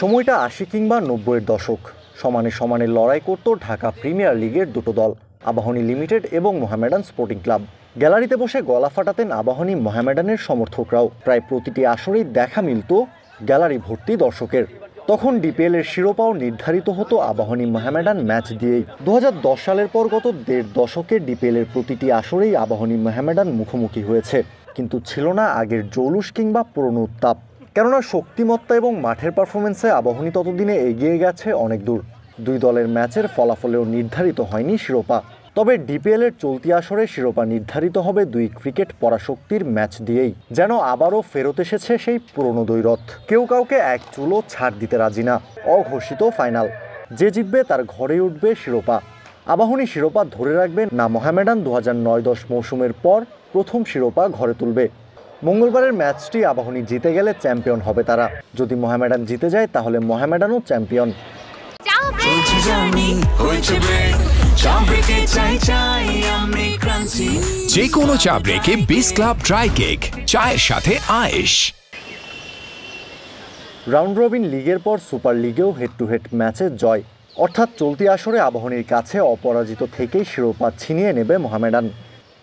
সময়টা ৮০ কিংবা ৯০-এর দশক। সমানে সমানে লড়াই করত ঢাকা প্রিমিয়ার লিগের দুটো দল, আবাহনী লিমিটেড এবং মোহামেডান স্পোর্টিং ক্লাব। গ্যালারিতে বসে গলা ফাটাতেন আবাহনী মোহামেডানের সমর্থকরাও। প্রায় প্রতিটি আসরেই দেখা মিলত গ্যালারি ভর্তি দর্শকের। তখন ডিপিএল এর শিরোপাও নির্ধারিত হতো আবাহনী মোহামেডান ম্যাচ দিয়েই। ২০১০ সালের পর গত দেড় দশকে ডিপিএল এর প্রতিটি আসরেই আবাহনী মোহামেডান মুখোমুখি হয়েছে, কিন্তু ছিল না আগের জৌলুস কিংবা পুরনো উত্তাপ। কেননা শক্তিমত্তা এবং মাঠের পারফরমেন্সে আবাহনী ততদিনে এগিয়ে গেছে অনেক দূর। দুই দলের ম্যাচের ফলাফলেও নির্ধারিত হয়নি শিরোপা। তবে ডিপিএল এর চলতি আসরে শিরোপা নির্ধারিত হবে দুই ক্রিকেট পরাশক্তির ম্যাচ দিয়েই। যেন আবারও ফেরত এসেছে সেই পুরনো দ্বৈরথ। কেউ কাউকে এক চুলও ছাড় দিতে রাজি না। অঘোষিত ফাইনাল, যে জিতবে তার ঘরেই উঠবে শিরোপা। আবাহনী শিরোপা ধরে রাখবে না মোহামেডান ২০০৯-১০ মৌসুমের পর প্রথম শিরোপা ঘরে তুলবে। মঙ্গলবারের ম্যাচটি আবাহনী জিতে গেলে চ্যাম্পিয়ন হবে তারা। যদি মোহামেডান জিতে যায় তাহলে মোহামেডানও চ্যাম্পিয়ন। যে কোনো চা ব্রেকে বিস ক্লাব ড্রাই কেক, চায়ের সাথে আয়েশ। রাউন্ড রবিন লিগের পর সুপার লিগেও হেড টু হেড ম্যাচে জয়, অর্থাৎ চলতি আসরে আবাহনীর কাছে অপরাজিত থেকেই শিরোপা ছিনিয়ে নেবে মোহামেডান।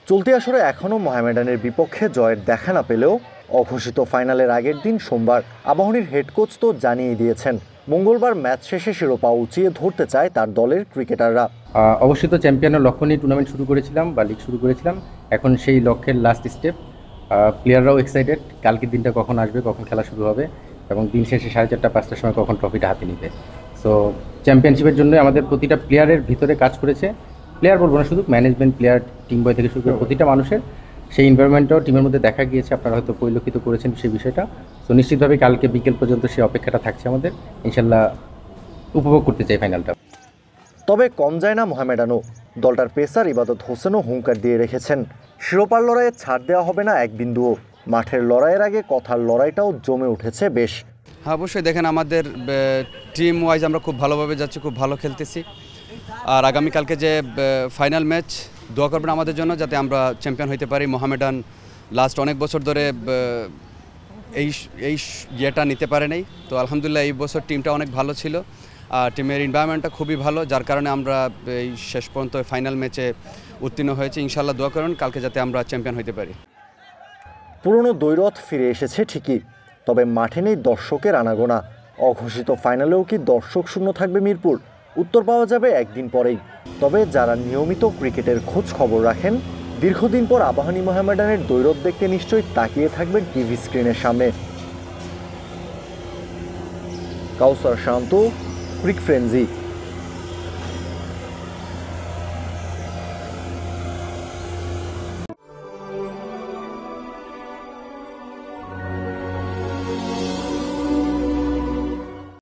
চলতি আসরে এখনও মোহামেডানের বিপক্ষে জয়ের দেখা না পেলেও অঘোষিত ফাইনালের আগের দিন সোমবার আবাহনীর হেড কোচ তো জানিয়ে দিয়েছেন, মঙ্গলবার ম্যাচ শেষে শিরোপা উঁচিয়ে ধরতে চায় তার দলের ক্রিকেটাররা। অবশ্যই তো চ্যাম্পিয়নের লক্ষ্য নিয়ে টুর্নামেন্ট শুরু করেছিলাম বা লিগ শুরু করেছিলাম। এখন সেই লক্ষ্যের লাস্ট স্টেপ। প্লেয়াররাও এক্সাইটেড, কালকের দিনটা কখন আসবে, কখন খেলা শুরু হবে এবং দিন শেষে 4:30-5টার সময় কখন ট্রফিটা হাতে নিবে। সো চ্যাম্পিয়নশিপের জন্য আমাদের প্রতিটা প্লেয়ারের ভিতরে কাজ করেছে। প্লেয়ার বলবো না, শুধু ম্যানেজমেন্ট, প্লেয়ার, টিম বয় থেকে শুরু করে প্রতিটা মানুষের সেই এনভায়রনমেন্টটাও টিমের মধ্যে দেখা গিয়েছে। আপনারা হয়তো পরিলক্ষিত করেছেন সেই বিষয়টা। তো নিশ্চিতভাবে কালকে বিকেল পর্যন্ত সেই অপেক্ষাটা থাকছে আমাদের। ইনশাল্লাহ উপভোগ করতে চাই ফাইনালটা। তবে কম যায় না মোহামেডানও। দলটার পেসার ইবাদত হোসেনও হুঙ্কার দিয়ে রেখেছেন, শিরোপার লড়াইয়ে ছাড় দেওয়া হবে না এক বিন্দুও। মাঠের লড়াইয়ের আগে কথার লড়াইটাও জমে উঠেছে বেশ। হ্যাঁ, অবশ্যই দেখেন আমাদের টিম ওয়াইজ আমরা খুব ভালোভাবে যাচ্ছি, খুব ভালো খেলতেছি। আর আগামীকালকে যে ফাইনাল ম্যাচ, দোয়া করবেন আমাদের জন্য যাতে আমরা চ্যাম্পিয়ন হইতে পারি। মোহামেডান লাস্ট অনেক বছর ধরে এই ইয়েটা নিতে পারে নাই, তো আলহামদুলিল্লাহ এই বছর টিমটা অনেক ভালো ছিল আর টিমের এনভায়রনমেন্টটা খুবই ভালো, যার কারণে আমরা এই শেষ পর্যন্ত ফাইনাল ম্যাচে উত্তীর্ণ হয়েছি। ইনশাল্লাহ দোয়া করুন কালকে যাতে আমরা চ্যাম্পিয়ন হইতে পারি। পুরনো দ্বৈরথ ফিরে এসেছে ঠিকই, তবে মাঠে নেই দর্শকের আনাগোনা। অঘোষিত ফাইনালেও কি দর্শক শূন্য থাকবে মিরপুর? উত্তর পাওয়া যাবে একদিন পরেই। তবে যারা নিয়মিত ক্রিকেটের খোঁজ খবর রাখেন, দীর্ঘদিন পর আবাহনী মোহামেডানের দ্বৈরথ দেখতে নিশ্চয়ই তাকিয়ে থাকবেন টিভি স্ক্রিনের সামনে। কাউসার শান্ত, ক্রিক ফ্রেন্জি।